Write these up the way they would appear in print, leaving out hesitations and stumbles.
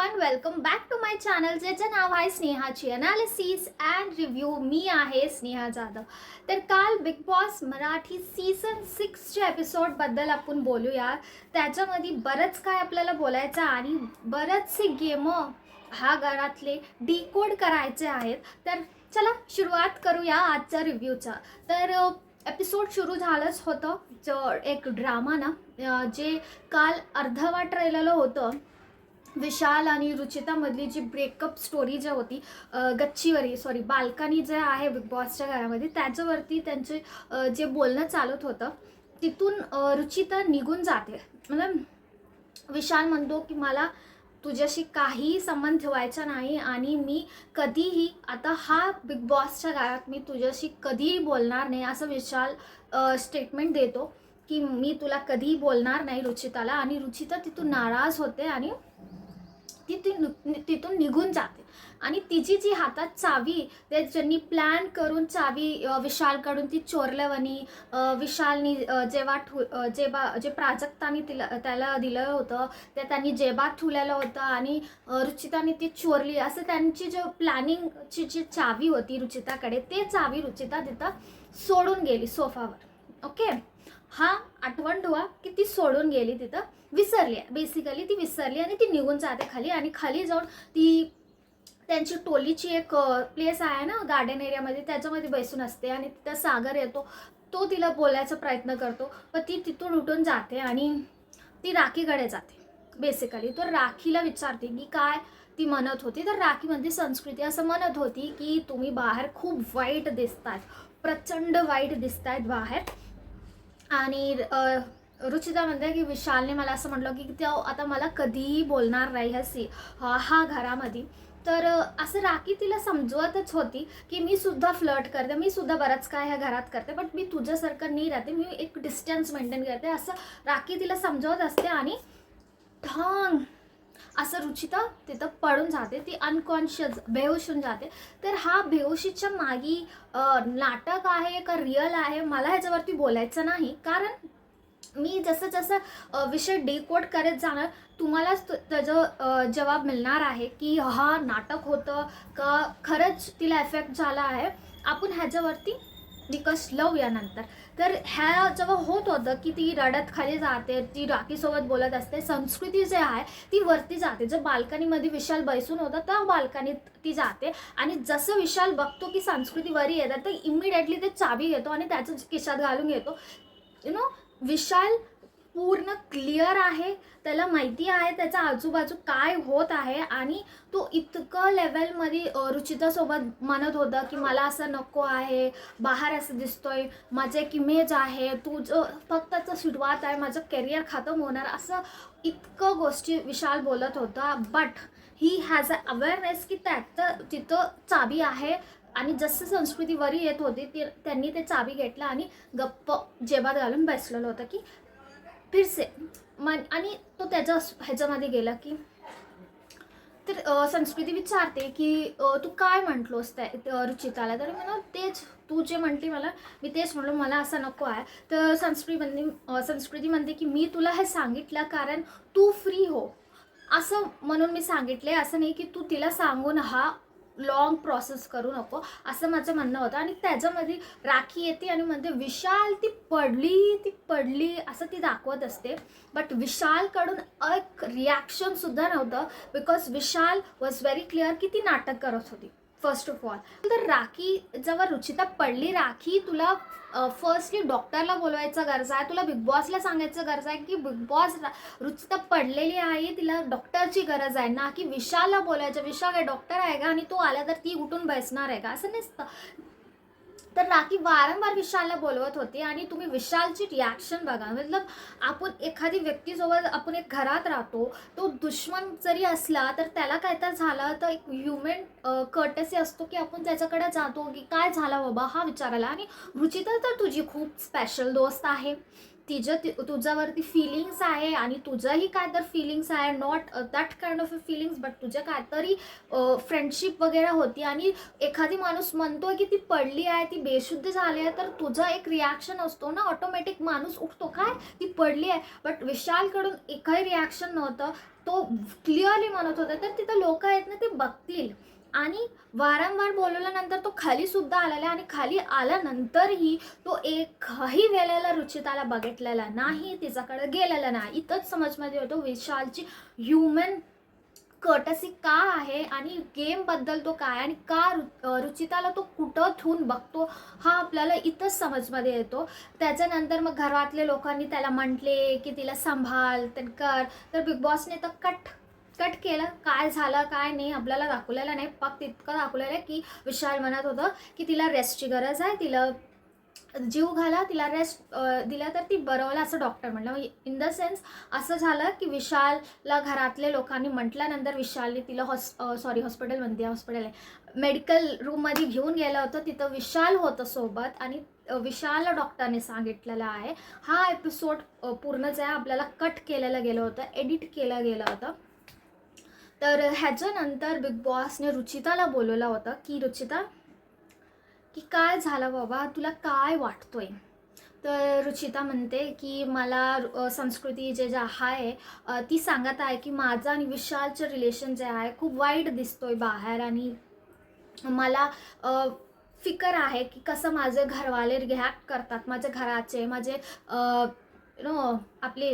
Everyone, welcome back to my channel ज्याचं नाव आहे स्नेहाची अनालिसिस अँड रिव्ह्यू. मी आहे स्नेहा जाधव. तर काल बिग बॉस मराठी सीझन 6च्या एपिसोडबद्दल आपण बोलूया. त्याच्यामध्ये बरंच काय आपल्याला बोलायचं आणि बरेचसे गेम ह्या घरातले डिकोड करायचे आहेत. तर चला सुरुवात करूया आजच्या रिव्ह्यूचा. तर एपिसोड सुरू झालंच होतं. एक ड्रामा ना जे काल अर्धवट राहिलेलं होतं. विशाल आणि रुचितामधली जी ब्रेकअप स्टोरी जी होती, गच्चीवरी बाल्कनी जे आहे बिग बॉसच्या घरामध्ये, त्याच्यावरती त्यांचे जे बोलणं चालत होतं तिथून रुचिता निघून जाते. मतलब विशाल म्हणतो की मला तुझ्याशी काहीही संबंध ठेवायचा नाही आणि मी कधीही आता हा बिग बॉसच्या घरात मी तुझ्याशी कधीही बोलणार नाही, असं विशाल स्टेटमेंट देतो की मी तुला कधीही बोलणार नाही रुचिताला. आणि रुचिता तिथून नाराज होते आणि ती तिथून निघून जाते. आणि तिची जी हातात चावी, ते ज्यांनी प्लॅन करून चावी विशालकडून ती चोरल्यावनी, विशालनी जे प्राजक्तानी त्याला दिलं होतं ते त्यांनी जेबात ठेवलेलं होतं आणि रुचिताने ती चोरली, असं त्यांची जो प्लॅनिंगची जी चावी होती रुचिताकडे, ते चावी रुचिता तिथं सोडून गेली सोफावर. ओके, हा आठवण ठेवा की ती सोडून गेली, तिथं विसरली आहे. बेसिकली ती विसरली आणि ती निघून जाते खाली. आणि खाली जाऊन ती त्यांची टोलीची एक प्लेस आहे ना गार्डन एरियामध्ये, त्याच्यामध्ये बसून असते आणि तिथं सागर येतो. तो तिला बोलायचा प्रयत्न करतो, पण ती तिथून उठून जाते आणि ती राखीकडे जाते. बेसिकली तो राखीला विचारते की काय ती म्हणत होती. तर राखी म्हणते संस्कृती असं म्हणत होती की तुम्ही बाहेर खूप वाईट दिसतायत, प्रचंड वाईट दिसतायत बाहेर. आणि रुचिता म्हणते की विशालने मला असं म्हटलं की तो आता मला कधीही बोलणार नाही हा घरामध्ये. तर असं राखी तिला समजवतच होती की मी सुद्धा फ्लर्ट करते, मी सुद्धा बरंच काय ह्या घरात करते, बट मी तुझ्यासारखं नाही राहते, मी एक डिस्टन्स मेंटेन करते, असं राखी तिला समजवत असते. आणि ढांग असं रुचिता तिथं पडून जाते, ती अनकॉन्शियस बेहोश होऊन जाते. तर हा बेहोशीच्या मागी नाटक आहे का रिअल आहे, मला ह्याच्यावरती बोलायचं नाही, कारण मी जसं जसं विषय डिकोड करत जाणार तुम्हालाच त्याचं जवाब मिळणार आहे की हा नाटक होतं का खरंच तिला इफेक्ट झाला आहे. आपण ह्याच्यावरती निकष लावूया नंतर. तर ह्या जेव्हा होत होतं की ती रडत खाली जाते, ती राखीसोबत बोलत असते, संस्कृती जे आहे ती वरती जाते. जो बाल्कनीमध्ये विशाल बैसून होता त्या बाल्कनीत ती जाते. आणि जसं विशाल बघतो की संस्कृती वरी येतात, तर इमिडिएटली ते चावी घेतो आणि त्याचं खिशात घालून घेतो. विशाल पूर्ण क्लिअर आहे, त्याला माहिती आहे त्याचा आजूबाजू काय होत आहे. आणि तो इतकं लेवलमध्ये रुचितासोबत म्हणत होता की मला असं नको आहे, बाहेर असं दिसतोय, माझं एक इमेज आहे, तुझं फक्त सुरुवात आहे, माझं करिअर खतम होणार, असं इतकं गोष्टी विशाल बोलत होता. But he has a awareness की त्याचं तिथं चावी आहे. आणि जसं संस्कृती वरी येत होती त्यांनी ते चावी घेतलं आणि गप्प जेबात घालून बसलेलं होतं की फिरसे आणि तो त्याच्या ह्याच्यामध्ये गेला की. तर संस्कृती विचारते की तू काय म्हटलोस त्या रुचिताला. तर म्हणा तेच तू जे म्हटली मला, मी तेच म्हटलो, मला असं नको आहे. तर संस्कृती म्हणते की मी तुला हे सांगितलं कारण तू फ्री हो, असं म्हणून मी सांगितले, असं नाही की तू तिला सांगून हा लॉंग प्रोसेस करू नको, असं माझं म्हणणं होतं. आणि त्याच्यामध्ये राखी येते आणि म्हणते विशाल ती पडली असं ती दाखवत असते. बट विशालकडून एक रिॲक्शनसुद्धा नव्हतं, because Vishal was very clear की ती नाटक करत होती फर्स्ट ऑफ ऑल. तर राखी जेव्हा रुचिता पडली, राखी तुला फर्स्टली डॉक्टरला बोलवायचं गरज आहे, तुला बिग बॉसला सांगायचं गरज आहे की बिग बॉस रुचिता पडलेली आहे, तिला डॉक्टरची गरज आहे, ना की विशालला बोलायचं विशाल काय डॉक्टर आहे का आणि तो आला तर ती उठून बसणार आहे का, असं नसतं. तर राखी वारंवार विशालला बोलवत होती. आणि तुम्ही विशालची रिॲक्शन बघा, मतलब आपण एखादी व्यक्तीसोबत आपण एक घरात राहतो, तो दुश्मन जरी असला तर त्याला काय तर झालं तर एक ह्युमन कर्टसी असतो की आपण त्याच्याकडे जातो की काय झालं बाबा हा विचारायला. आणि रुचिता तर तुझी खूप स्पेशल दोस्त आहे, तुझ्यावरती फिलिंग्स आहे आणि तुझंही काय तर फिलिंग्स आहे, not that kind of a feelings, but तुझ्या काय तरी फ्रेंडशिप वगैरे होती आणि एखादी माणूस म्हणतोय की ती पडली आहे, ती बेशुद्ध झाली आहे, तर तुझा एक रिॲक्शन असतो ना, ऑटोमॅटिक माणूस उठतो, काय ती पडली आहे. बट विशालकडून एकही रिॲक्शन नव्हतं. तो क्लिअरली म्हणत होता. तर तिथं लोक आहेत ना, ते बघतील. आणि वारंवार बोलवल्यानंतर तो खाली सुद्धा आलेला आणि खाली आल्यानंतरही तो एकही वेळेला रुचिताला बघितलेला नाही, तिच्याकडे गेलेला नाही. इथंच समजमध्ये होतो विशालची ह्युमन कर्टसी का आहे आणि गेमबद्दल तो काय आणि का रुचिताला तो कुठं ठेवून बघतो, हा आपल्याला इथंच समजमध्ये येतो. त्याच्यानंतर मग घरातले लोकांनी त्याला म्हटले की तिला सांभाळ तर कर, तर बिग बॉसने तर कट केलं. काय झालं काय नाही आपल्याला दाखवलेलं नाही, फक्त इतकं दाखवलेलं आहे की विशाल म्हणत होतं की तिला रेस्टची गरज आहे, तिला जीव घाला, तिला रेस्ट दिला तर ती बरं होईल असं डॉक्टर म्हटलं. इन द सेन्स असं झालं की विशालला घरातले लोकांनी म्हटल्यानंतर विशालने तिला हॉस्पिटल आहे, मेडिकल रूममध्ये घेऊन गेलं होतं. तिथं विशाल होतं सोबत आणि विशालला डॉक्टरने सांगितलेलं आहे. हा एपिसोड पूर्ण जे आहे आपल्याला कट केलेलं गेलं होतं, एडिट केलं गेलं होतं. तर ह्याच्यानंतर बिग बॉसने रुचिताला बोलवलं होतं की रुचिता की काय झालं बाबा, तुला काय वाटतोय. तर रुचिता म्हणते की मला संस्कृती जे आहे ती सांगत आहे की माझं आणि विशालचं रिलेशन जे आहे खूप वाईट दिसतोय बाहेर आणि मला फिकर आहे की कसं माझे घरवाले रिॲक्ट करतात, माझ्या घराचे, माझे आपले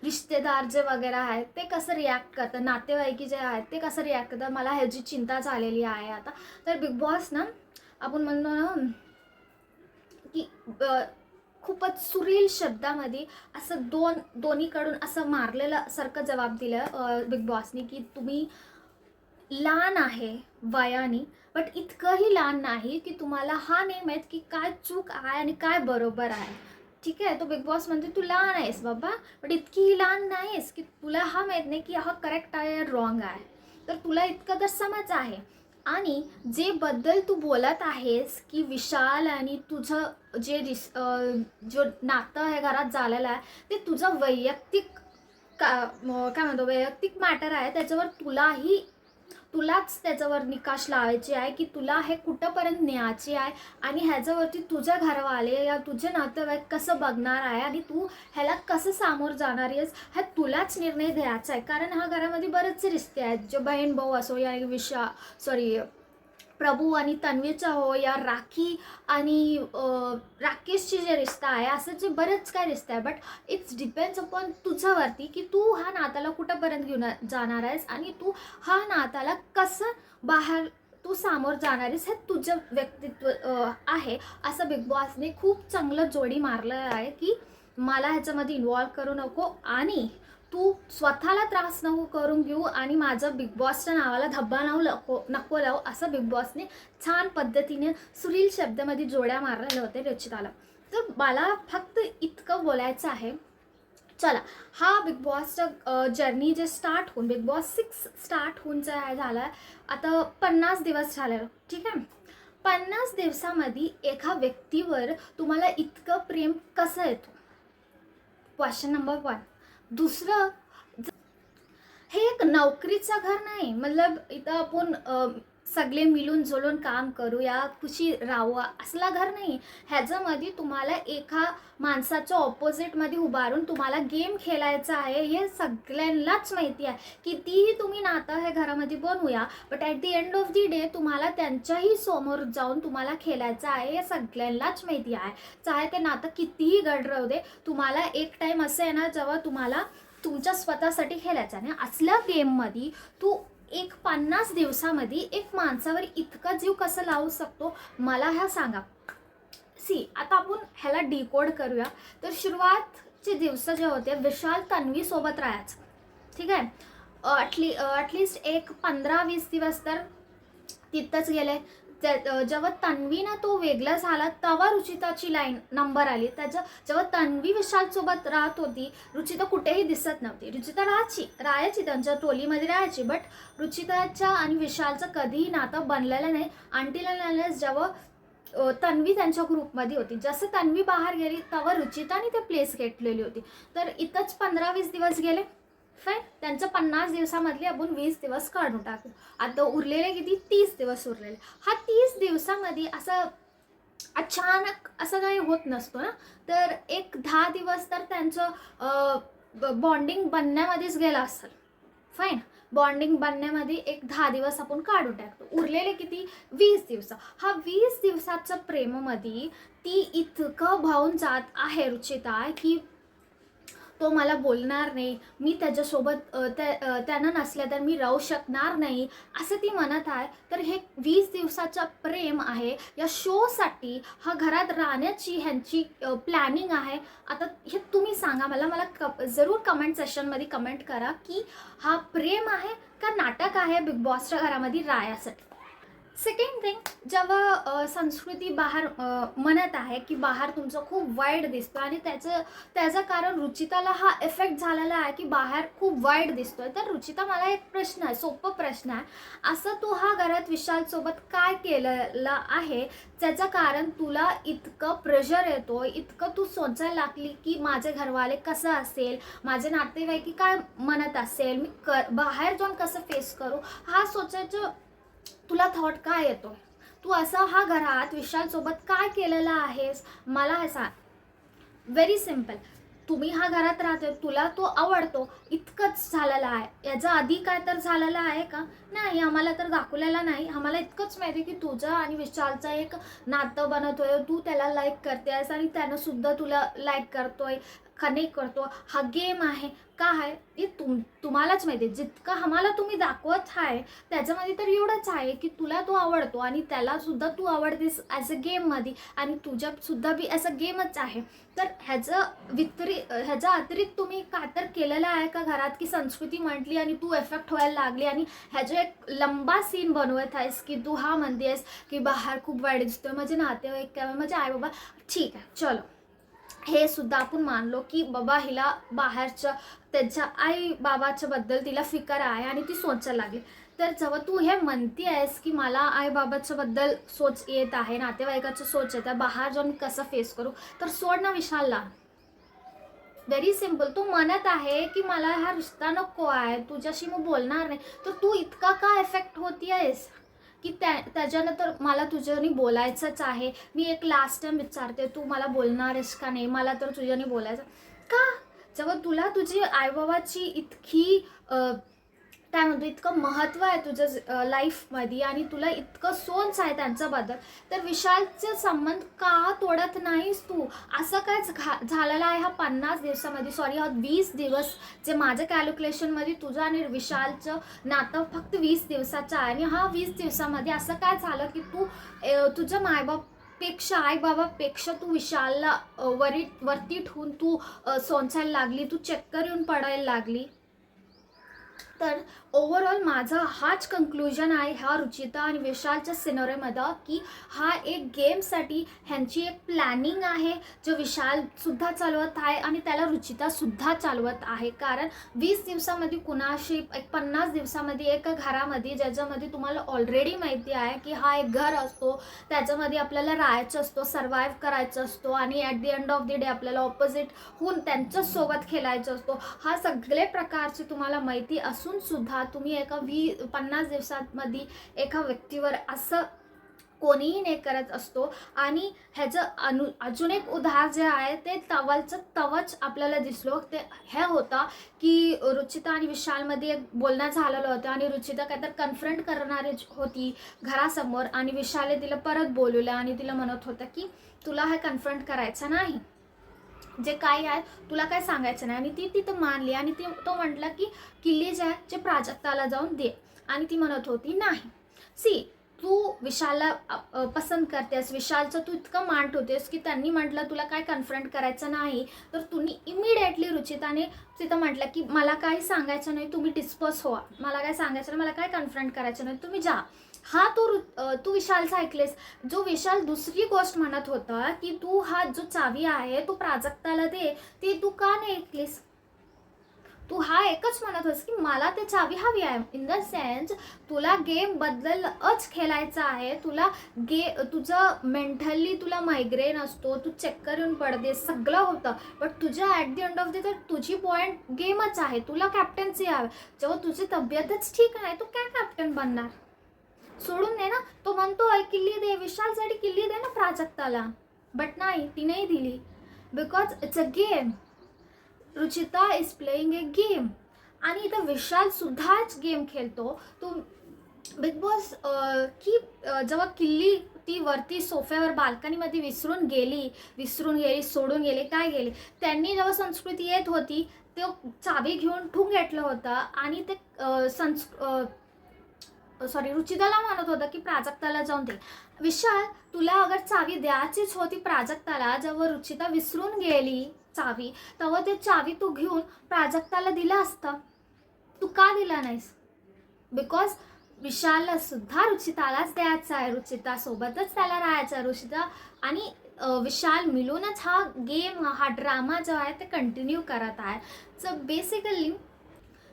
रिश्तेदार जे वगैरे आहेत ते कसं रिॲक्ट करतात, नातेवाईकी जे आहेत ते कसं रिॲक्ट करतात, मला ह्याची चिंता झालेली आहे आता. तर बिग बॉस ना आपण म्हणतो ना की खूपच सुरील शब्दामध्ये असं दोन्हीकडून असं मारलेलं सारखं जबाब दिलं बिग बॉसने की तुम्ही लहान आहे वयाने, बट इतकंही लहान नाही की तुम्हाला हा नाही माहीत की काय चूक आहे आणि काय बरोबर आहे. ठीक आहे, तो बिग बॉस म्हणते तू लहान आहेस बाबा, बट इतकीही लहान नाहीस की तुला हा माहीत नाही की हा करेक्ट आहे या रॉंग आहे. तर तुला इतकं तर समज आहे. आणि जे बद्दल तू बोलत आहेस की विशाल आणि तुझं जे जो नातं आहे घरात झालेलं आहे ते तुझं वैयक्तिक काय म्हणतो वैयक्तिक मॅटर आहे. त्याच्यावर तुलाच त्याच्यावर निकाश लावायचे आहे की तुला हे कुठंपर्यंत न्यायचे आहे आणि ह्याच्यावरती तुझ्या घरवाले या तुझे नातेवाईक कसं बघणार आहे आणि तू ह्याला कसं सामोर जाणार आहेस, हा तुलाच निर्णय द्यायचा आहे. कारण हा घरामध्ये बरेचसे रिश्ते आहेत, जो बहीण भाऊ असो या प्रभू आणि तन्वीचा हो या राखी आणि राकेशची जे रिश्ता आहे, असं जे बरेच काय रिश्ते आहे. बट इट्स डिपेंड्स अपॉन तुझ्यावरती की तू हा नात्याला कुठंपर्यंत घेऊन जाणार आहेस आणि तू हा नात्याला कसं बाहेर तू सामोर जाणार आहेस, हे तुझं व्यक्तित्व आहे. असं बिग बॉसने खूप चांगलं जोडी मारलं आहे की मला ह्याच्यामध्ये इन्वॉल्व करू नको आणि तू स्वतःला त्रास नको करून घेऊ आणि माझं बिग बॉसच्या नावाला धब्बा नको लावू, असं बिग बॉसने छान पद्धतीने सुरील शब्दामध्ये जोड्या मारलेल्या होते रुचिताला. तर मला फक्त इतकं बोलायचं आहे. चला, हा बिग बॉसचा जर्नी जे स्टार्ट होऊन बिग बॉस 6 स्टार्ट होऊन जे आहे झालं आता 50 दिवस झाले. ठीक आहे, 50 दिवसामध्ये एका व्यक्तीवर तुम्हाला इतकं प्रेम कसं येतो, क्वेश्चन नंबर 1. दुसरं, हे एक नोकरीचं घर नाही, मतलब इथं आपण सगळे मिळून जुळून काम करूया, खुशी राहूया असला घर नाही. ह्याच्यामध्ये तुम्हाला एका माणसाच्या ऑपोजिटमध्ये उभारून तुम्हाला गेम खेळायचा आहे, हे सगळ्यांनाच माहिती आहे. कितीही तुम्ही नातं हे घरामध्ये बनवूया, but at the end of the day तुम्हाला त्यांच्याही समोर जाऊन तुम्हाला खेळायचं आहे, हे सगळ्यांनाच माहिती आहे. चाहे ते नातं कितीही गड राहू दे, तुम्हाला एक टाईम असं आहे ना जेव्हा तुम्हाला तुमच्या स्वतःसाठी खेळायचं आहे. असल्या गेममध्ये तू एक 50 दिवसामध्ये एक माणसावर इतका जीव कसं लावू शकतो, मला ह्या सांगा. आता आपण ह्याला डिकोड करूया. तर सुरुवातचे दिवस जे होते विशाल तन्वी सोबत राहायचं. ठीक आहे, ॲटलिस्ट एक 15-20 दिवस तर तिथंच गेले. जेव्हा तन्वीनं तो वेगळा झाला तेव्हा रुचिताची नंबर आली. जेव्हा तन्वी विशालसोबत राहत होती, रुचिता कुठेही दिसत नव्हती. रुचिता राहायची त्यांच्या टोलीमध्ये राहायची, बट रुचिताच्या आणि विशालचं कधीही नातं बनलेलं नाही. अनटिल अँड अनलेस जेव्हा तन्वी त्यांच्या ग्रुपमध्ये होती. जसं तन्वी बाहेर गेली तेव्हा रुचिताने ते प्लेस घेतलेली होती. तर इथंच 15-20 दिवस गेले. फाईन, त्यांचं 50 दिवसामधले आपण 20 दिवस काढून टाकू. आता उरलेले किती? 30 दिवस उरलेले. हा 30 दिवसामध्ये असं अचानक असं काही होत नसतो ना. तर एक 10 दिवस तर त्यांचं बॉन्डिंग बनण्यामध्येच गेला असेल. फाईन, बॉन्डिंग बनण्यामध्ये एक 10 दिवस आपण काढून टाकतो. उरलेले किती? 20 दिवस. हा 20 दिवसाच्या प्रेमामध्ये ती इतकं भावून जात आहे रुचिता की तो मला बोलणार नाही, मी त्याच्यासोबत त्यानं नसल्या तर मी राहू शकणार नाही असं ती म्हणत आहे. तर हे 20 दिवसाचं प्रेम आहे. या शोसाठी हा घरात राहण्याची ह्यांची प्लॅनिंग आहे. आता हे तुम्ही सांगा मला जरूर कमेंट सेशनमध्ये कमेंट करा की हा प्रेम आहे का नाटक आहे बिग बॉसच्या घरामध्ये राहायसाठी. सेकंड थिंग, जेव्हा संस्कृती बाहेर म्हणत आहे की बाहेर तुमचं खूप वाईट दिसतं आणि त्याचं कारण रुचिताला हा इफेक्ट झालेला आहे की बाहेर खूप वाईट दिसतोय. तर रुचिता, मला एक प्रश्न आहे, सोपं प्रश्न आहे, असं तू हा घरात विशालसोबत काय केलेलं आहे ज्याचं कारण तुला इतकं प्रेशर येतो, इतकं तू सोचायला लागली की माझे घरवाले कसं असेल, माझे नातेवाईक काय म्हणत असेल, मी बाहेर जाऊन कसं फेस करू, हा सोचायचं तुला थॉट काय येतो? तू असं हा घरात विशालसोबत काय केलेलं आहेस मला हे सांग. व्हेरी सिम्पल, तुम्ही हा घरात राहते, तुला तो आवडतो, इतकंच झालेलं आहे. याच्या आधी काय तर झालेलं आहे का? नाही, आम्हाला तर दाखवलेला नाही. आम्हाला इतकंच माहिती की तुझं आणि विशालचं एक नातं बनतोय, तू त्याला लाईक करतेस आणि त्यानं सुद्धा तुला लाईक करतोय कनेक्ट करतो. हा गेम आहे का आहे हे तुम्हालाच माहिती आहे. जितकं आम्हाला तुम्ही दाखवत आहे त्याच्यामध्ये तर एवढंच आहे की तुला तो आवडतो आणि त्याला सुद्धा तू आवडतेस ॲज अ गेममध्ये आणि तुझ्यासुद्धा बी ॲज अ गेमच आहे. तर ह्याच्या अतिरिक्त तुम्ही काय तर केलेलं आहे का घरात की संस्कृती म्हटली आणि तू इफेक्ट व्हायला लागली आणि ह्याचा एक लंबा सीन बनवत आहेस की तू हा म्हणतेस की बाहेर खूप वाईट दिसतोय, माझे नातेवाईक काय, माझे आई बाबा. ठीक आहे, चलो, हे सुद्धा आपण मानलो की बाबा हिला बाहेरच्या त्यांच्या आई बाबाच्या बद्दल तिला फिकर आहे आणि ती सोचायला लागली. तर जेव्हा तू हे म्हणते आहेस की मला आई बाबाच्या बद्दल सोच येत आहे, नातेवाईकाचं सोच येत आहे, बाहेर जाऊन कसं फेस करू, तर सोड ना विशालला. व्हेरी सिम्पल, तू म्हणत आहे की मला हा रिश्ता नको आहे, तुझ्याशी मग बोलणार नाही, तर तू इतका का इफेक्ट होती आहेस की त्याच्यानंतर मला तुझ्यानी बोलायचंच आहे. मी एक लास्ट टाइम विचारते, तू मला बोलणार आहेस का नाही, मला तर तुझ्यानी बोलायचं का? जेव्हा तुला तुझी आईबाबाची इतकी काय म्हणतो इतकं महत्त्व आहे तुझ्या लाईफमध्ये आणि तुला इतकं सोच आहे त्यांच्याबद्दल, तर विशालचे संबंध का तोडत नाहीस तू? असं काय झालेलं आहे हा 50 दिवसामध्ये, सॉरी हा 20 दिवस, जे माझ्या कॅल्क्युलेशनमध्ये तुझं आणि विशालचं नातं फक्त 20 दिवसाचं आहे. आणि हा 20 दिवसामध्ये असं काय झालं की तू तुझ्या आईबाबापेक्षा तू विशालला वरती ठेवून तू सोचायला लागली, तू चक्कर येऊन पडायला लागली. तर ओव्हरऑल माझा हाच कन्क्लुजन आहे ह्या रुचिता आणि विशालच्या सिनेरीमध्ये की हा एक गेमसाठी ह्यांची एक प्लॅनिंग आहे, जो विशालसुद्धा चालवत आहे आणि त्याला रुचितासुद्धा चालवत आहे. कारण 20 दिवसामध्ये कुणाशी, एक 50 दिवसामध्ये एका घरामध्ये ज्याच्यामध्ये तुम्हाला ऑलरेडी माहिती आहे की हा एक घर असतो, त्याच्यामध्ये आपल्याला राहायचं असतो, सर्वाईव्ह करायचं असतो आणि at the end of the day आपल्याला ऑपोजिट होऊन त्यांच्यासोबत खेळायचं असतो. हा सगळे प्रकारचे तुम्हाला माहिती असून सुद्धा तुम्ही एका 50 दिवसांमध्ये एका व्यक्तीवर असं कोणीही नाही करत असतो. आणि ह्याचं अजून एक उदाहरण जे आहे ते तवलचं तवच आपल्याला दिसलो. ते हे होता की रुचिता आणि विशालमध्ये एक बोलणं झालेलं होतं आणि रुचिता काहीतरी कन्फ्रंट करणारी होती घरासमोर आणि विशालने तिला परत बोलवलं आणि तिला म्हणत होतं की तुला हे कन्फ्रंट करायचं नाही, जे काय आहे तुला काय सांगायचं नाही. आणि ती तिथं मानली आणि तो म्हटला की किल्ली जे आहे जे प्राजक्ताला जाऊन दे. आणि ती म्हणत होती नाही, सी तू विशालला पसंत करतेस, विशालचं तू इतकं मांड होतेस की त्यांनी म्हटलं तुला काय कन्फ्रंट करायचं नाही, तर तुम्ही इमिडिएटली रुचिताने तिथं म्हटलं की मला काही सांगायचं नाही, तुम्ही डिस्पर्स व्हा, मला काय सांगायचं नाही, मला काय कन्फ्रंट करायचं नाही, तुम्ही जा. हा तू विशालचा ऐकलेस. जो विशाल दुसरी गोष्ट म्हणत होता की तू हा जो चावी आहे तो प्राजक्ताला दे, ते तू का नाही ऐकलीस? तू हा एकच म्हणत होस की मला ते चावी हवी आहे. इन द सेन्स तुला गेमबद्दलच खेळायचं आहे, तुझं मेंटली तुला मायग्रेन असतो, तू चक्कर येऊन पडते, सगळं होतं. बट तुझ्या at the end of the day तुझी पॉईंट गेमच आहे, तुला कॅप्टन्सी हवी. जेव्हा तुझी तब्येतच ठीक नाही तू काय कॅप्टन बनणार? सोडून दे ना. तो म्हणतोय किल्ली दे, विशालसाठी किल्ली दे ना प्राजक्ताला. बट नाही, ती नाही दिली. Because it's a game. Ruchita is playing a game. आणि इथं विशाल सुद्धाच गेम खेळतो. तो बिग बॉस की जेव्हा किल्ली ती वरती सोफ्यावर बाल्कनीमध्ये विसरून गेली, सोडून गेले, काय गेले, त्यांनी जेव्हा संस्कृती येत होती तो चावी घेऊन ठून घेतलं होतं आणि ते रुचिताला म्हणत होता की प्राजक्ताला जाऊन दे. विशाल, तुला अगर चावी द्यायचीच होती प्राजक्ताला, जेव्हा रुचिता विसरून गेली चावी, तेव्हा ते चावी तू घेऊन प्राजक्ताला दिला असता. तू का दिला नाहीस? बिकॉज विशालला सुद्धा रुचितालाच द्यायचा आहे, रुचितासोबतच त्याला राहायचं आहे. रुचिता आणि विशाल मिळूनच हा गेम, हा ड्रामा जो आहे ते कंटिन्यू करत आहे. सो बेसिकली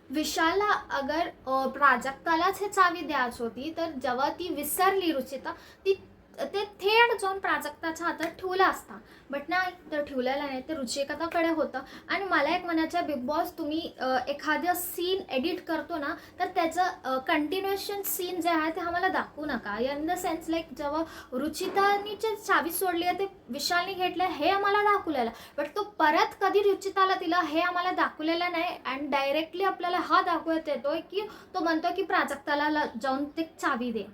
विशालला अगर प्राजक्तालाच हे चावी द्यायची होती, तर जेव्हा ती विसरली रुचिता, ते थेट जाऊन प्राजक्ताच्या हातात ठेवला असता. बट नाही, तर ठेवलेला नाही, ते रुचिताकडे होतं. आणि मला एक म्हणायचं, बिग बॉस तुम्ही एखादं सीन एडिट करतो ना, तर त्याचं कंटिन्युएशन सीन जे आहे ते आम्हाला दाखवू नका. इन द सेन्स लाईक जेव्हा रुचितानी जे चावी सोडली आहे ते विशालने घेतलं हे आम्हाला दाखवलेलं, बट तो परत कधी रुचिताला दिला हे आम्हाला दाखवलेलं नाही. अँड डायरेक्टली आपल्याला हा दाखवत येतोय की तो म्हणतो की प्राजक्ताला जाऊन ते चावी दे.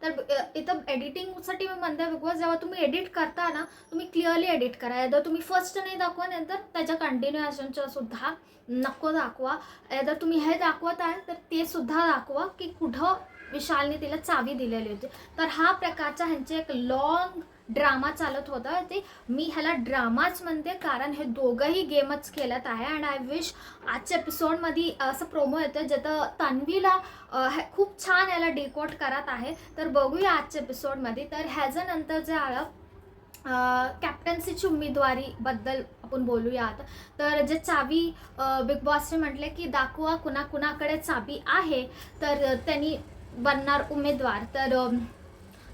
तर इथं एडिटिंगसाठी मी म्हणते, बिकॉज जेव्हा तुम्ही एडिट करता ना, तुम्ही क्लिअरली एडिट करा. एकदा तुम्ही फर्स्ट नाही दाखवा, नंतर त्याच्या कंटिन्युएशनचं सुद्धा नको दाखवा. एकदा तुम्ही हे दाखवत आहे तर ते सुद्धा दाखवा की कुठं विशालने तिला चावी दिलेली होती. तर हा प्रकारचा ह्यांचे एक लॉंग ड्रामा चालत होता. ते मी ह्याला ड्रामाच म्हणते, कारण हे दोघंही गेमच खेळत आहे. अँड आय विश आजच्या एपिसोडमध्ये असं प्रोमो येतं जिथं तन्वीला खूप छान याला डिकोड करत आहे. तर बघूया आजच्या एपिसोडमध्ये. तर ह्याच्यानंतर जे आलं कॅप्टन्सीची उमेदवारीबद्दल आपण बोलूयात. तर जे चावी बिग बॉसने म्हटले की दाखवा कुणाकडे चावी आहे, तर त्यांनी बनणार उमेदवार. तर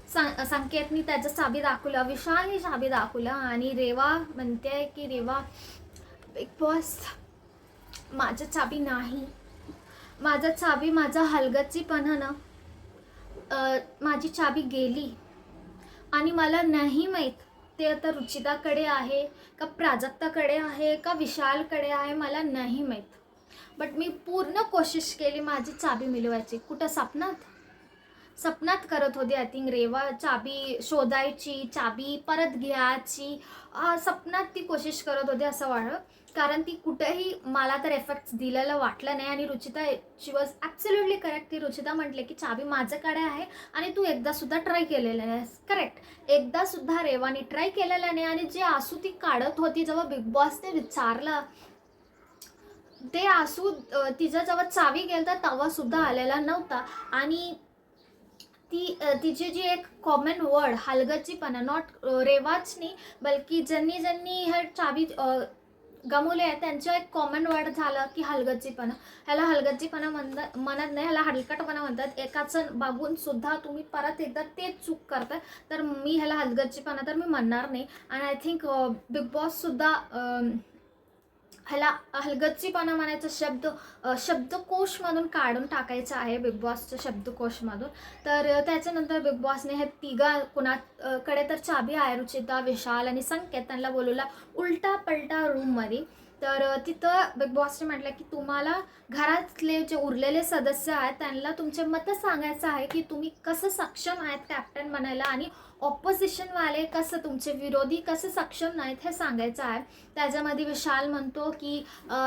संकेतनी त्याचं चावी दाखवलं, विशालने चावी दाखवलं आणि रेवा म्हणते की रेवा, बिग बॉस माझं चावी नाही, माझा हलगर्जीपणानं माझी चावी गेली आणि मला नाही माहीत ते आता रुचिताकडे आहे का प्राजक्ताकडे आहे का विशालकडे आहे, मला नाही माहीत. बट मी पूर्ण कोशिश केली माझी चावी मिळवायची. कुठं सपनात करत होती. आय थिंक रेवा चावी शोधायची, चावी परत घ्यायची, सपनात ती कोशिश करत होती असं वाटलं. कारण ती कुठेही मला तर एफेक्ट्स दिलेलं वाटलं नाही. आणि रुचिता शी वॉज ॲब्सोल्युटली करेक्ट. ती रुचिता म्हटले की चावी माझ्याकडे आहे आणि तू एकदासुद्धा ट्राय केलेलं नाही. करेक्ट, एकदासुद्धा रेवानी ट्राय केलेलं नाही. आणि जे आसू ती काढत होती जेव्हा बिग बॉसने विचारलं, ते आसू तिचा जेव्हा चावी गेलता तेव्हासुद्धा आलेला नव्हता. आणि तिची जी एक कॉमन वर्ड हलगर्जीपणा, नॉट रेवाच नाही बल्कि ज्यांनी हे चावी गमवले आहे त्यांचं एक कॉमन वर्ड झालं की हलगर्जीपणा. ह्याला हलगर्जीपणा म्हणत नाही, ह्याला हलकटपणा म्हणतात. एकाचं बघून सुद्धा तुम्ही परत एकदा तेच चूक करताय, तर मी ह्याला हलगर्जीपणा तर मी म्हणणार नाही. आणि आय थिंक बिग बॉससुद्धा ह्याला हलगर्जीपणा म्हणायचा शब्दकोशमधून काढून टाकायचं आहे, बिग बॉसच्या शब्दकोशमधून. तर त्याच्यानंतर बिग बॉसने हे कुणाकडे तर चावी आहे, रुचिता, विशाल आणि संकेत, त्यांना बोलवला उलटा पलटा रूममध्ये. तर तिथं बिग बॉसने म्हटलं की तुम्हाला घरातले जे उरलेले सदस्य आहेत त्यांना तुमचे मतं सांगायचं आहे की तुम्ही कसं सक्षम आहेत कॅप्टन बनायला, आणि ऑपोजिशनवाले कसं, तुमचे विरोधी कसं सक्षम नाहीत हे सांगायचं आहे. त्याच्यामध्ये विशाल म्हणतो की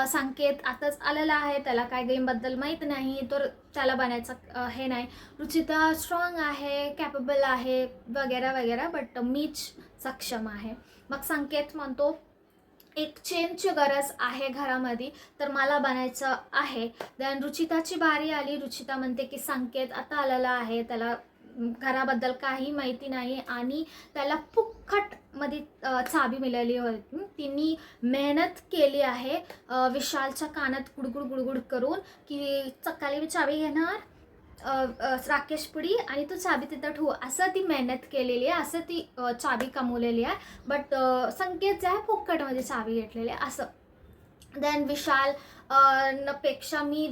संकेत आताच आलेला आहे, त्याला काय गेमबद्दल माहीत नाही, तर त्याला बनायचं हे नाही. रुचिता स्ट्रॉंग आहे, कॅपेबल आहे वगैरे वगैरे, बट मीच सक्षम आहे. मग संकेत म्हणतो एक चेंजची गरज आहे घरामध्ये, तर मला बनायचं आहे. देन रुचिताची बारी आली. रुचिता म्हणते की संकेत आता आलेला आहे, त्याला घराबद्दल काही माहिती नाही आणि त्याला फुक्कटमध्ये चाबी मिळाली होती. तिने मेहनत केली आहे विशालच्या कानात गुडगुड गुडगुड करून की सकाळी मी चाबी घेणार राकेश पुढी आणि तू चाबी तिथं ठेवू, असं ती मेहनत केलेली आहे, असं ती चाबी कमवलेली आहे. बट संकेत जे आहे फुक्कटमध्ये चाबी घेतलेली आहे असं. देन विशाल पेक्षा मी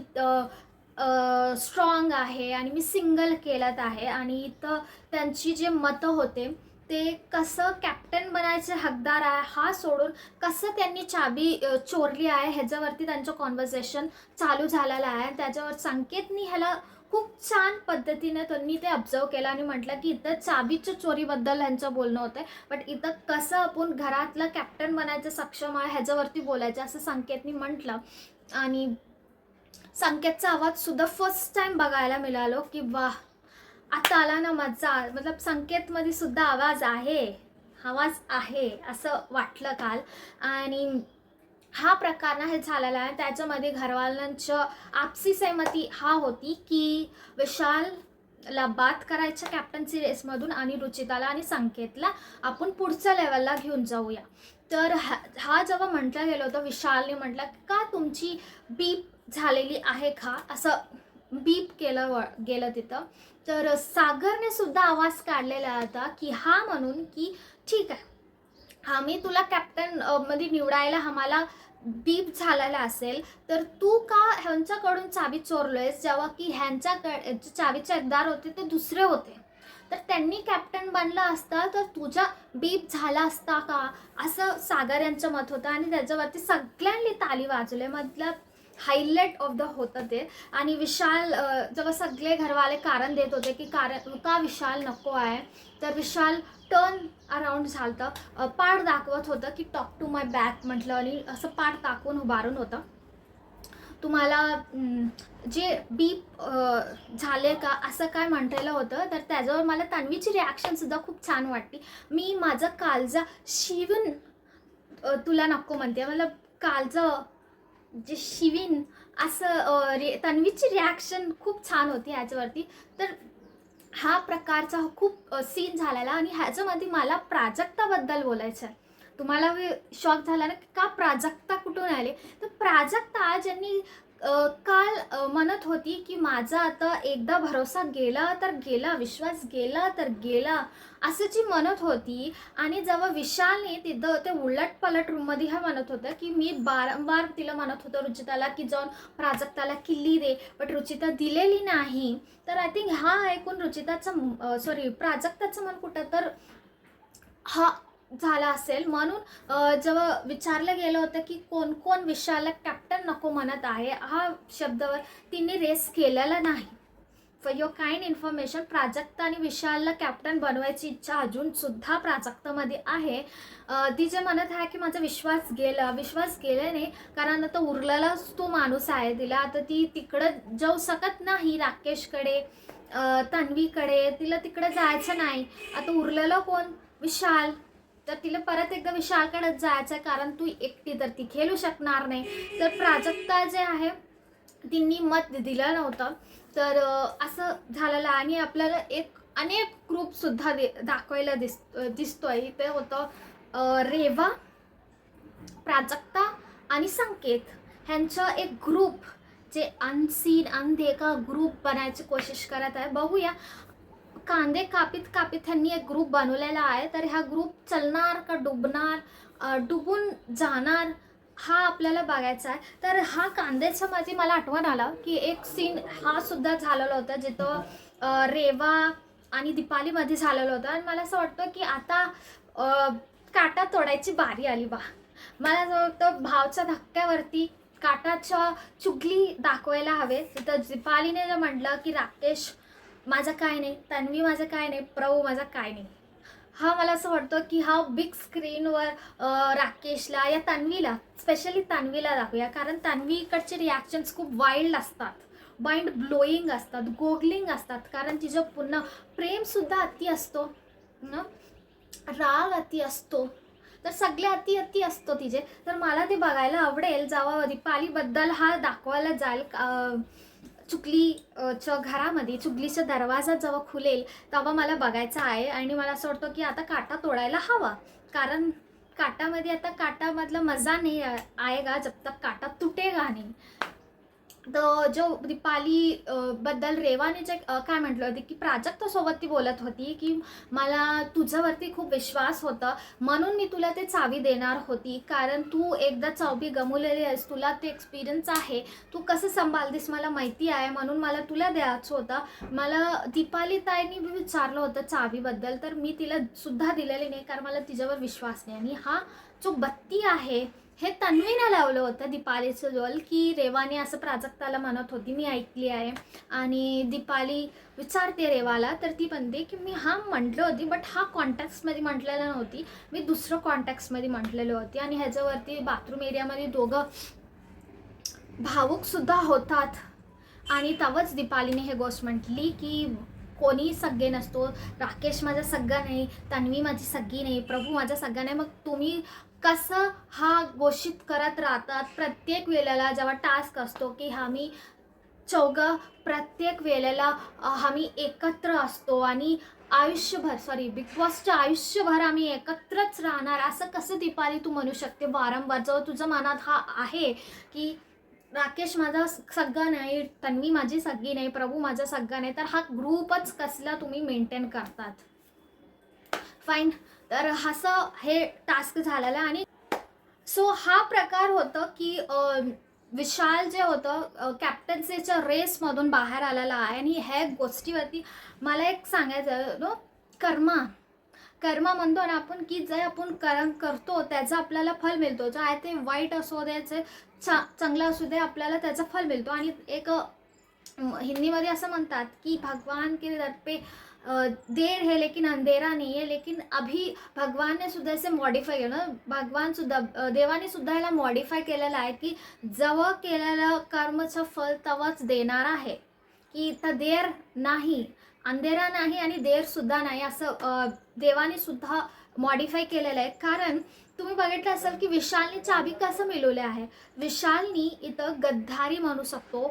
स्ट्रॉंग आहे आणि मी सिंगल केलत आहे आणि इथं त्यांची जे मतं होते ते कसं कॅप्टन बनायचे हकदार आहे हा सोडून कसं त्यांनी चाबी चोरली आहे ह्याच्यावरती त्यांचं कॉन्व्हर्सेशन चालू झालेलं आहे. त्याच्यावर संकेतनी ह्याला खूप छान पद्धतीने त्यांनी ते ऑब्झर्व केलं आणि म्हटलं की इथं चाबीच्या चोरीबद्दल ह्यांचं बोलणं होतं, बट इथं कसं आपण घरातलं कॅप्टन बनायचं सक्षम आहे ह्याच्यावरती बोलायचं असं संकेतनी म्हटलं. आणि संकेतचा आवाजसुद्धा फर्स्ट टाइम बघायला मिळालो की वा आता आला ना मजा, मतलब संकेतमध्ये सुद्धा आवाज आहे असं वाटलं काल. आणि हा प्रकार ना हे झालेला आहे त्याच्यामध्ये घरवाल्यांचं आपसी सहमती हा होती की विशालला बाद करायच्या कॅप्टन्सी रेसमधून आणि रुचिताला आणि संकेतला आपण पुढच्या लेवलला घेऊन जाऊया. तर हा जेव्हा म्हटलं गेलं होतं विशालने म्हटलं का तुमची बीप झालेली आहे का असं बीप केलं गेलं तिथं. तर सागरने सुद्धा आवाज काढलेला होता की हा म्हणून की ठीक आहे आम्ही तुला कॅप्टन मध्ये निवडायला आम्हाला बीप झालेला असेल तर तू का ह्यांच्याकडून चाबी चोरलोयस जेव्हा की ह्यांच्याकडे चाबीचे हकदार होते ते दुसरे होते, तर त्यांनी कॅप्टन बनला असता तर तुझा बीप झाला असता का असं सागर यांचं मत होतं. आणि त्याच्यावरती सगळ्यांनी ताली वाजवले, मतलब हायलाइट ऑफ द होतं ते. आणि विशाल जेव्हा सगळे घरवाले कारण देत होते की कारण का विशाल नको आहे, तर विशाल टर्न अराउंड झालं पाठ दाखवत होतं की टॉक टू माय बॅक म्हटलं आणि असं पाठ दाखवून उभारून होतं. तुम्हाला जे बीप झाले का असं काय म्हटलेलं होतं, तर त्याच्यावर मला तन्वीची रिॲक्शनसुद्धा खूप छान वाटली. मी माझं काळजा शिवून तुला नको म्हणते, मला काळजं जे शिवीन असं तन्वीची रिॲक्शन खूप छान होती ह्याच्यावरती. तर हा प्रकारचा खूप सीन झालेला आणि ह्याच्यामध्ये मला प्राजक्ताबद्दल बोलायचं आहे. तुम्हाला शॉक झाला ना का प्राजक्ता कुठून आले, तर प्राजक्ता ज्यांनी काल म्हणत होती की माझा आता एकदा भरोसा गेला तर गेला, विश्वास गेला तर गेला असं जी म्हणत होती. आणि जेव्हा विशालने तिथं ते उलट पलट रूममध्ये हा म्हणत होतं की मी वारंवार तिला म्हणत होतं रुचिताला की जाऊन प्राजक्ताला किल्ली दे, बट रुचिता दिलेली नाही. तर आय थिंक हा ऐकून रुचिताचं प्राजक्ताचं मन कुठं तर हा झाला असेल. म्हणून जेव्हा विचारलं गेलं होतं की कोण कोण विशालला कॅप्टन नको म्हणत आहे हा शब्दावर तिने रेस केलेला नाही. For your kind information Prajakta आणि विशालला कॅप्टन बनवायची इच्छा अजूनसुद्धा प्राजक्तामध्ये आहे. ती जे म्हणत आहे की माझा विश्वास गेल्याने कारण आता उरलेलाच तो माणूस आहे, तिला आता ती तिकडं जाऊ शकत नाही राकेशकडे तन्वीकडे, तिला तिकडे जायचं नाही. आता उरलेलं कोण विशाल, तर तिला परत एकदा विशालकडेच जायचं आहे कारण तू एकटी तर ती खेळू शकणार नाही. तर प्राजक्ता जे आहे तिने मत दिलं नव्हतं. तर असं झालेलं. आणि आपल्याला अनेक ग्रुपसुद्धा दाखवायला दिसतोय. ते होतं रेवा, प्राजक्ता आणि संकेत ह्यांचं एक ग्रुप जे अनसीन अनदेखा ग्रुप बनायची कोशिश करत आहे. बघूया कांदे कापीत ह्यांनी एक ग्रुप बनवलेला आहे, तर ह्या ग्रुप चलणार का डुबून जाणार हा आपल्याला बघायचा आहे. तर हा कांद्याच्या मध्ये मला आठवण आला की एक सीन हा सुद्धा झालेला होता जिथं रेवा आणि दीपालीमध्ये झालेलं होतं. आणि मला असं वाटतं की आता काटा तोडायची बारी आली बा. मला असं वाटतं भावच्या धक्क्यावरती काटाच्या चुगली दाखवायला हवे. तिथं दीपालीने जर म्हटलं की राकेश माझं काय नाही, तन्वी माझं काय नाही, प्रभू माझं काय नाही, हा मला असं वाटतं की हा बिग स्क्रीनवर राकेशला या तन्वीला स्पेशली तन्वीला दाखवूया. कारण तन्वीकडचे रिॲक्शन्स खूप वाईल्ड असतात, माइंड ब्लोईंग असतात, गोगलिंग असतात. कारण तिचं पुन्हा प्रेमसुद्धा अति असतो ना, राग अति असतो, तर सगळे अति असतो तिचे. तर मला ते बघायला आवडेल जेव्हा दीपालीबद्दल हा दाखवायला जाईल च्या घरामध्ये चुगलीचा दरवाजा जेव्हा खुलेल तेव्हा मला बघायचं आहे. आणि मला असं वाटतं की आता काटा तोडायला हवा, कारण काटामध्ये आता काटामधला मजा नाही आएगा जब तक काटा तुटेगा नाही. तर जो दीपाली बद्दल रेवाने जे काय म्हटलं होते की प्राजक्तासोबत ती बोलत होती की मला तुझ्यावरती खूप विश्वास होता, म्हणून मी तुला ते चावी देणार होती, कारण तू एकदा चावी गमवलेली आहेस, तुला ते एक्सपिरियन्स आहे, तू कसं सांभाळतीस मला माहिती आहे, म्हणून मला तुला द्यायचं होतं. मला दीपाली ताईंनी विचारलं होतं चावीबद्दल, तर मी तिला सुद्धा दिलेली नाही, कारण मला तिच्यावर विश्वास नाही. आणि हा जो बत्ती आहे हे तन्वीने लावलं होतं दीपालीचं जवळ, की रेवाने असं प्राजक्ताला म्हणत होती, मी ऐकली आहे. आणि दीपाली विचारते रेवाला, तर ती म्हणते की मी हा म्हटलं होती, बट हा कॉन्टॅक्ट्समध्ये म्हटलेलं नव्हती, मी दुसरं कॉन्टॅक्ट्समध्ये म्हटलेलं होती. आणि ह्याच्यावरती बाथरूम एरियामध्ये दोघं भावूकसुद्धा होतात. आणि तेव्हाच दीपालीने हे गोष्ट म्हटली की कोणी सगळे नसतो, राकेश माझा सगळा नाही, तन्वी माझी सगळी नाही, प्रभू माझा सगळा नाही, मग तुम्ही कसं हा घोषित करत राहतात प्रत्येक वेळेला जेव्हा टास्क असतो की आम्ही चौघं प्रत्येक वेळेला आम्ही एकत्र असतो आणि बिग बॉसच्या आयुष्यभर आम्ही एकत्रच राहणार, असं कसं दीपाली तू म्हणू शकते वारंवार, जेव्हा तुझ्या मनात हा आहे की राकेश माझा सगळा नाही, तन्वी माझी सगळी नाही, प्रभू माझा सगळा नाही, तर हा ग्रुपच कसला तुम्ही मेंटेन करतात. फाईन. तर असं हे टास्क झालेलं. आणि सो हा प्रकार होतं की विशाल जे होतं कॅप्टन्सीच्या रेसमधून बाहेर आलेला आहे. आणि ह्या गोष्टीवरती मला एक सांगायचं कर्मा म्हणतो ना आपण, की जे आपण कर्म करतो त्याचं आपल्याला फल मिळतो, जे आहे ते वाईट असो द्यायचे चांगलं असू दे, आपल्याला त्याचं फल मिळतो. आणि एक हिंदीमध्ये असं म्हणतात की भगवान के दर पे देर है लेकिन अंधेरा नहीं है, लेकिन अभी भगवान ने सुद्धा इसे मॉडिफाय केलं, देवाने सुद्धा याला मॉडिफाय केलेलं आहे की जेव्हा केलेलं कर्मचं फल तेव्हाच देणार आहे, की तर देर नाही, अंधेरा नाही आणि देर सुद्धा नाही, असं देवाने सुद्धा मॉडिफाय केलेलं आहे. कारण तुम्ही बघितलं असेल की विशालनी चावी कसं मिळवले आहे, विशालनी इथं गद्दारी म्हणू शकतो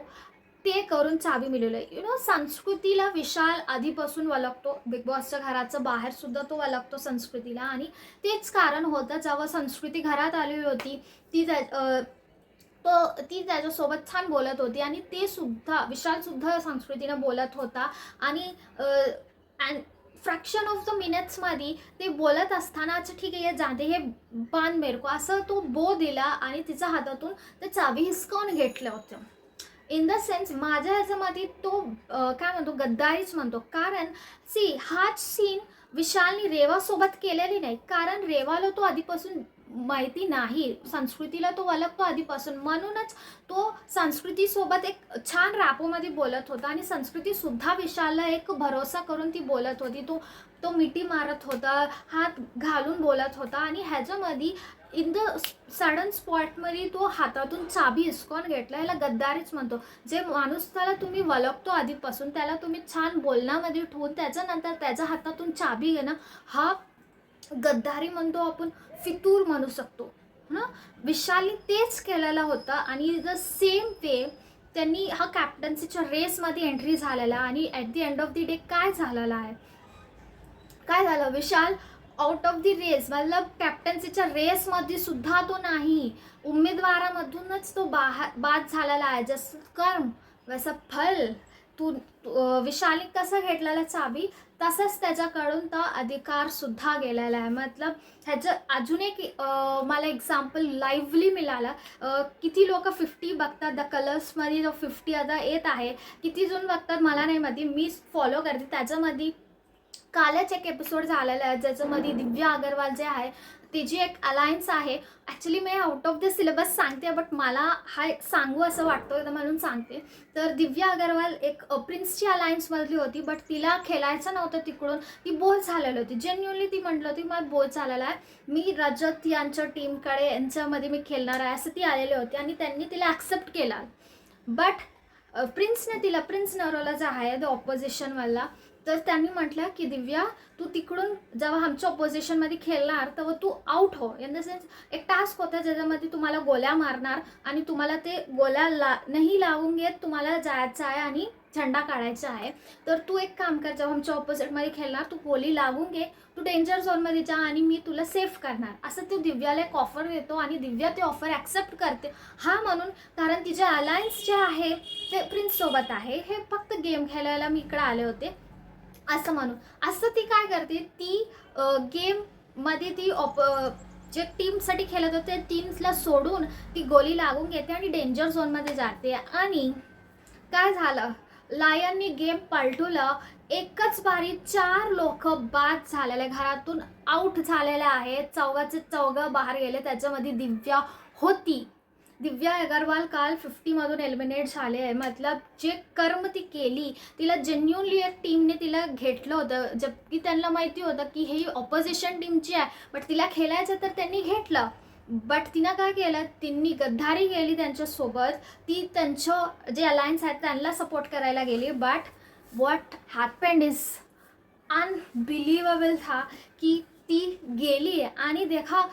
ते करून चावी मिळवलं. संस्कृतीला विशाल आधीपासून वळखतो, बिग बॉसच्या घराचं बाहेर सुद्धा तो वळखतो संस्कृतीला. आणि तेच कारण होतं जेव्हा संस्कृती घरात आलेली होती, ती त्याच्यासोबत छान बोलत होती आणि ते सुद्धा विशाल सुद्धा संस्कृतीनं बोलत होता. आणि फ्रॅक्शन ऑफ द मिनिट्समध्ये ते बोलत असताना अच्छा ठीक आहे ये जाते हे बांध मेरको असं तो बो दिला आणि तिच्या हातातून ते चावी हिसकावून घेतलं होतं. इन द सेन्स माझ्या ह्याच्यामध्ये तो काय म्हणतो गद्दारीच म्हणतो. कारण हाच सीन विशालनी रेवासोबत केलेली नाही, कारण रेवाला तो आधीपासून माहिती नाही, संस्कृतीला तो वळखतो आधीपासून, म्हणूनच तो संस्कृतीसोबत एक छान रॅपोमध्ये बोलत होता. आणि संस्कृतीसुद्धा विशालला एक भरोसा करून ती बोलत होती, तो मिठी मारत होता, हात घालून बोलत होता. आणि ह्याच्यामध्ये इन द सडन स्पॉटमध्ये तो हातातून चाबी हिसकावून घेतला, याला गद्दारीच म्हणतो. जे माणूस त्याला तुम्ही वळखतो आधीपासून, त्याला तुम्ही छान बोलण्यामध्ये ठेवून त्याच्यानंतर त्याच्या हातातून चाबी घेणं, हा गद्दारी म्हणतो, आपण फितूर म्हणू शकतो ना. विशालने तेच केलेला होता. आणि द सेम वे त्यांनी हा कॅप्टन्सीच्या रेसमध्ये एंट्री झालेला. आणि at the end of the day काय झालेलं आहे, काय झालं, विशाल आउट ऑफ द रेस, मतलब कॅप्टन्सीच्या रेसमध्ये सुद्धा तो नाही, उमेदवारामधूनच तो बाद झालेला आहे. जसं कर्म वैसा फल. विशालने कसं घेतलेला चाबी, तसंच त्याच्याकडून तो अधिकार सुद्धा गेलेला आहे. मतलब ह्याचं अजून एक मला एक्झाम्पल लाईव्हली मिळाला. किती लोक 50 बघतात, द कलर्समध्ये जो 50 आता येत आहे, किती जण बघतात मला नाही माहिती, मी फॉलो करते. त्याच्यामध्ये कालच एक एपिसोड झालेला आहे ज्याच्यामध्ये दिव्या अग्रवाल जे आहे तिची एक अलायन्स आहे. Actually me out of the syllabus सांगते, बट मला हा सांगू असं वाटतं म्हणून सांगते. तर दिव्या अग्रवाल एक प्रिन्सची अलायन्समधली होती, बट तिला खेळायचं नव्हतं तिकडून, ती बोर झालेली होती. जेन्युअनली ती म्हटलं होती मला बोर झालेला आहे, मी रजत यांच्या टीमकडे यांच्यामध्ये मी खेळणार आहे असं ती आलेली होती. आणि त्यांनी तिला ॲक्सेप्ट केला. बट प्रिन्स नरोला जो आहे द ऑपोजिशनवाला, तर त्यांनी म्हटलं की दिव्या, तू तिकडून जेव्हा आमच्या ऑपोजिशनमध्ये खेळणार तेव्हा तू आउट हो. इन द सेन्स एक टास्क होता ज्याच्यामध्ये तुम्हाला गोल्या मारणार आणि तुम्हाला ते गोल्या नाही लावून घेत तुम्हाला जायचं आहे आणि झेंडा काढायचा आहे. तर तू एक काम कर, जेव्हा आमच्या ऑपोजिटमध्ये खेळणार तू गोली लावून घे, तू डेंजर झोनमध्ये जा आणि मी तुला सेफ करणार. असं तो दिव्याला एक ऑफर देतो आणि दिव्या ते ऑफर ॲक्सेप्ट करते. हा म्हणून कारण तिचे अलायन्स जे आहे ते प्रिन्ससोबत आहे, हे फक्त गेम खेळायला मी इकडे आले होते असं म्हणून. असं ती काय करते, ती गेममध्ये ती जे टीमसाठी खेळत होते टीम्सला सोडून ती गोली लागून घेते आणि डेंजर झोनमध्ये जाते. आणि काय झालं, लायननी गेम पलटवलं. एकच बारी 4 लोक बाद झालेले, घरातून आउट झालेले आहेत. 4चे बाहेर गेले. त्याच्यामध्ये दिव्या होती. दिव्या अग्रवाल काल 50मधून एलिमिनेट झाले आहे. मतलब जे कर्म ती केली, तिला जेन्युनली एक टीमने तिला घेतलं होतं, जबकि त्यांना माहिती होतं की ही ऑपोजिशन टीमची आहे, बट तिला खेळायचं तर त्यांनी घेतलं. बट तिनं काय केलं, तिने गद्दारी केली त्यांच्यासोबत. ती त्यांचं जे अलायन्स आहेत त्यांना सपोर्ट करायला गेली. But what happened is unbelievable था की ती गेली आणि देखा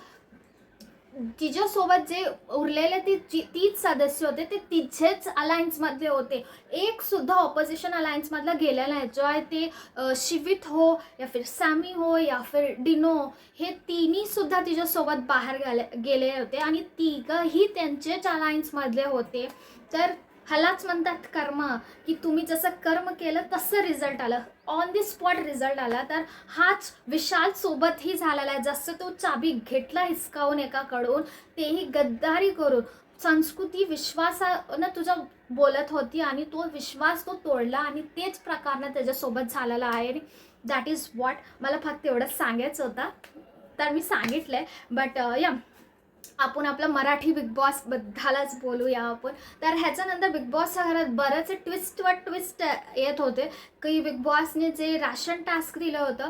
तिच्यासोबत जे उरलेले तीच सदस्य होते ते तिचेच अलायन्समधले होते. एक सुद्धा ऑपोजिशन अलायन्समधला गेलेला नाही. जो आहे ते शिवित हो या फिर सॅमी हो या फिर डिनो, हे तिन्ही सुद्धा तिच्यासोबत बाहेर गेले होते आणि तिघही त्यांचेच अलायन्समधले होते. तर ह्यालाच म्हणतात कर्म, की तुम्ही जसं कर्म केलं तसं रिझल्ट आलं, ऑन दी स्पॉट रिझल्ट आला. तर हाच विशाल सोबतही झालेला आहे. जसं तो चाबी घेतला हिसकावून एकाकडून, तेही गद्दारी करून संस्कृती विश्वासानं तुझा बोलत होती आणि तो विश्वास तो तोडला आणि तेच प्रकारनं त्याच्यासोबत झालेला आहे. दॅट इज वॉट मला फक्त एवढंच सांगायचं होतं, तर मी सांगितलं आहे. बट या आपण आपलं मराठी बिग बॉस बद्दलच बोलूया आपण. तर ह्याच्यानंतर बिग बॉसच्या घरात बरेचसे ट्विस्ट येत होते की बिग बॉसने जे राशन टास्क दिलं होतं,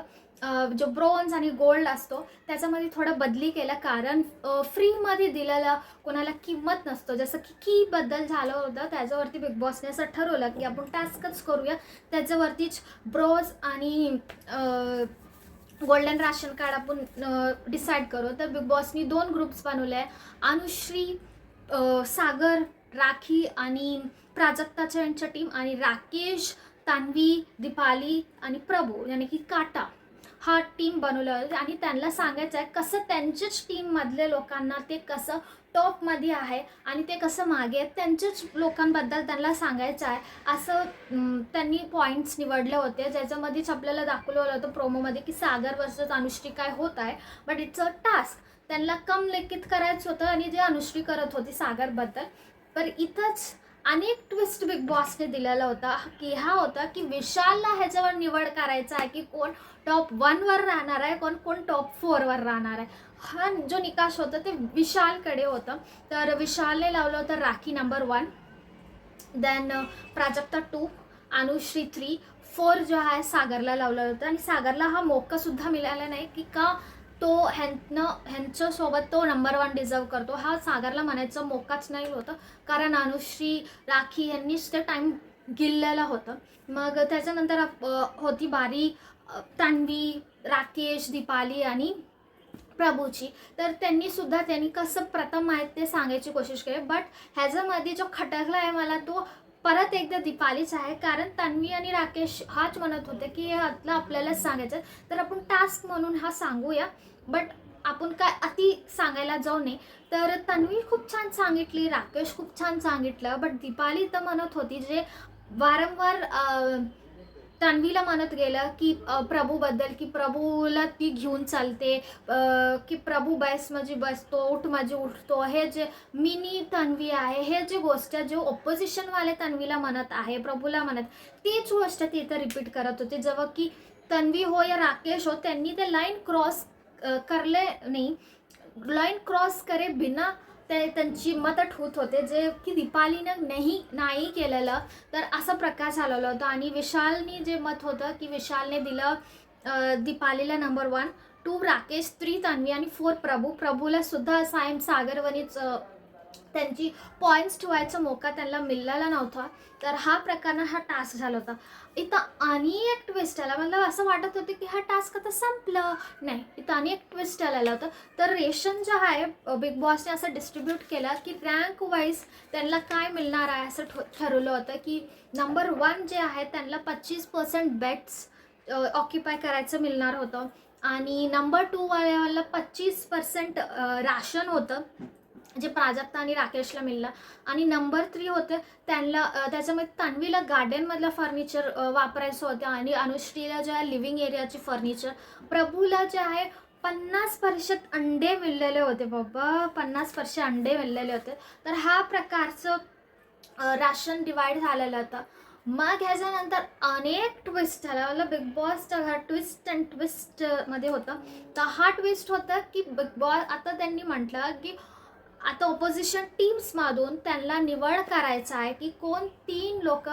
जो ब्रोन्झ आणि गोल्ड असतो त्याच्यामध्ये थोडं बदली केलं. कारण फ्रीमध्ये दिलेलं कोणाला किंमत नसतो. जसं की कीबद्दल झालं होतं, त्याच्यावरती बिग बॉसने असं ठरवलं की आपण टास्कच करूया, त्याच्यावरतीच ब्रोन्झ आणि गोल्डन राशन कार्ड आपण डिसाईड करू. तर बिग बॉसनी 2 ग्रुप्स बनवले आहे. अनुश्री, सागर, राखी आणि प्राजक्ताच्या यांच्या टीम, आणि राकेश, तान्वी, दीपाली आणि प्रभू यानी की काटा हा टीम बनवला होता. आणि त्यांना सांगायचं आहे कसं त्यांच्याच टीममधले लोकांना ते कसं टॉपमध्ये आहे आणि ते कसं मागे आहेत, त्यांच्याच लोकांबद्दल त्यांना सांगायचं आहे. असं त्यांनी पॉईंट्स निवडले होते, ज्याच्यामध्येच आपल्याला दाखवलं होतं प्रोमोमध्ये की सागर वर्सेस अनुश्री काय होत आहे. बट इट्स अ टास्क, त्यांना कम लेखित करायचं होतं आणि जे अनुश्री करत होती सागरबद्दल. पण इथंच अनेक ट्विस्ट बिग बॉसने दिलेला होता की हा होता की विशालला ह्याच्यावर निवड करायचा आहे की कोण टॉप 1वर राहणार आहे, कोण टॉप 4वर राहणार आहे. हा जो निकाश होता ते विशालकडे होतं. तर विशालने लावलं होतं राखी नंबर 1, देन प्राजक्ता 2, अनुश्री 3, 4 जो आहे सागरला लावलं होतं. आणि सागरला हा मौकासुद्धा मिळाला नाही की का तो ह्यांच्यासोबत तो नंबर 1 डिझर्व करतो. हा सागरला म्हणायचं मोकाच नाही होतं, कारण अनुश्री, राखी यांनीच ते टाईम गिळलेलं होतं. मग त्याच्यानंतर होती बारी तान्वी, राकेश, दीपाली आणि प्रभूची. तर त्यांनी कसं प्रथम आहेत ते सांगायची कोशिश केली. बट ह्याच्यामध्ये जो खटकला आहे मला तो परत एकदा दीपालीच आहे. कारण तान्वी आणि राकेश हाच म्हणत होते की हे आपल्यालाच सांगायचं, तर आपण टास्क म्हणून हा सांगूया. बट आपण काय अति सांगायला जाऊ नये. तर तान्वी खूप छान सांगितली, राकेश खूप छान सांगितलं. बट दीपाली तर म्हणत होती, जे वारंवार तान्वीला म्हणत गेलं की प्रभूबद्दल, की प्रभूला ती घेऊन चालते, की प्रभू बस म्हणजे बसतो, उठ म्हणजे उठतो. हे जे मिनी तान्वी आहे, हे जे गोष्ट जे ऑपोजिशनवाले तान्वीला म्हणत आहे, प्रभूला म्हणत, तीच गोष्ट ती इथं रिपीट करत होते. जेव्हा की तान्वी हो या राकेश हो, त्यांनी ते लाईन क्रॉस करले नाही, लाईन क्रॉस करे बिना त्यांची मत ठूत होते, जे की दीपालीनं नाही केलेलं. तर असा प्रकार झालेला होता. आणि विशालनी जे मत होतं की विशालने दिलं दीपालीला नंबर 1, 2 राकेश, 3 तान्वी आणि 4 प्रभूला सुद्धा सायम सागरवनीच त्यांची पॉईंट्स ठेवायचा मोका त्यांना मिळाला नव्हता. तर हा प्रकारानं हा टास्क झाला होता. इथं आणि एक ट्विस्ट आला. मला असं वाटत होतं की हा टास्क आता संपलं. नाही, इथं आणि एक ट्विस्ट आलेलं होतं. तर रेशन जे आहे बिग बॉसने असं डिस्ट्रीब्यूट केलं की रँक वाईज त्यांना काय मिळणार आहे असं ठरवलं होतं की नंबर 1 जे आहे त्यांना 25% बेट्स ऑक्युपाय करायचं मिळणार होतं आणि नंबर 2 वाल्याला 25% राशन होतं जे प्राजक्ता आणि राकेशला मिळलं आणि नंबर 3 होतं त्यांना त्याच्यामध्ये तन्वीला गार्डनमधलं फर्निचर वापरायचं होतं आणि अनुश्रीला जे आहे लिव्हिंग एरियाचे फर्निचर, प्रभूला जे आहे 50% अंडे मिळलेले होते बाबा, 50% अंडे मिळलेले होते. तर हा प्रकारचं राशन डिवाइड झालेलं होतं. मग ह्याच्यानंतर अनेक ट्विस्ट झाला. मला बिग बॉसचा हा ट्विस्ट अँड ट्विस्टमध्ये होतं. तर हा ट्विस्ट होता की बिग बॉस आता त्यांनी म्हटलं की आता ऑपोजिशन टीम्समधून त्यांना निवड करायचं आहे की कोण 3 लोक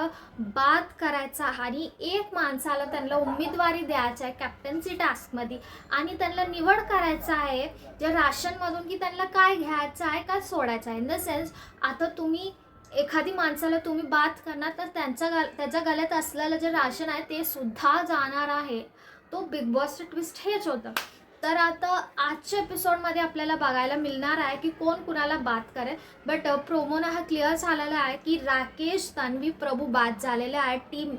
बाद करायचा आणि एक माणसाला त्यांना उमेदवारी द्यायची आहे कॅप्टन्सी टास्कमध्ये आणि त्यांना निवड करायचं आहे जे राशनमधून की त्यांना काय घ्यायचं आहे काय सोडायचं आहे. इन द सेन्स आता तुम्ही एखादी माणसाला तुम्ही बाद करणार तर त्याच्या गळ्यात असलेलं जे राशन आहे ते सुद्धा जाणार आहे. तो बिग बॉसचं ट्विस्ट हेच होतं. तर आता आजच्या एपिसोडमध्ये आपल्याला बघायला मिळणार आहे की कोण कुणाला बाद करेल. बट प्रोमोना हा क्लिअर झालेला आहे की राकेश, तन्वी, प्रभू बाद झालेले आहे टीम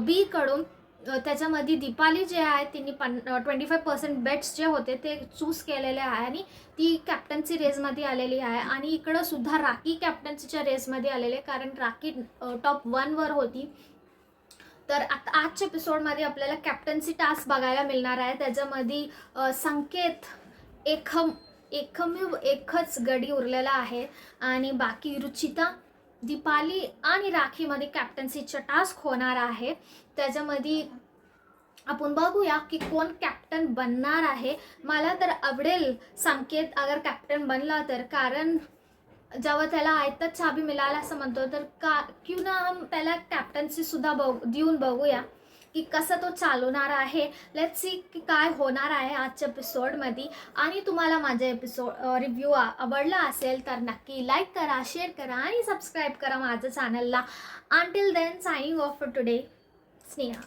बी कडून. त्याच्यामध्ये दीपाली जे आहे तिने 25% बेट्स जे होते ते चूज केलेले आहे आणि ती कॅप्टन्सी रेसमध्ये आलेली आहे आणि इकडं सुद्धा राखी कॅप्टन्सीच्या रेसमध्ये आलेले कारण राखी टॉप 1वर होती. तर आता आजच्या एपिसोडमध्ये आपल्याला कॅप्टन्सी टास्क बघायला मिळणार आहे. त्याच्यामध्ये संकेत एकच गडी उरलेला आहे आणि बाकी रुचिता, दीपाली आणि राखीमध्ये कॅप्टन्सीचा टास्क होणार आहे. त्याच्यामध्ये आपण बघूया की कोण कॅप्टन बनणार आहे. मला तर आवडेल संकेत अगर कॅप्टन बनला तर, कारण जेव्हा त्याला आयतच चाबी मिळाला असं म्हणतो तर क्यों ना हम त्याला कॅप्टन्सी सुद्धा देऊन बघूया की कसं तो चालवणार आहे. लेट्स सी की काय होणार आहे आजच्या एपिसोडमध्ये. आणि तुम्हाला माझा रिव्ह्यू आवडला असेल तर नक्की लाईक करा, शेअर करा आणि सबस्क्राईब करा माझं चॅनलला. Until then signing off for today, Sneha.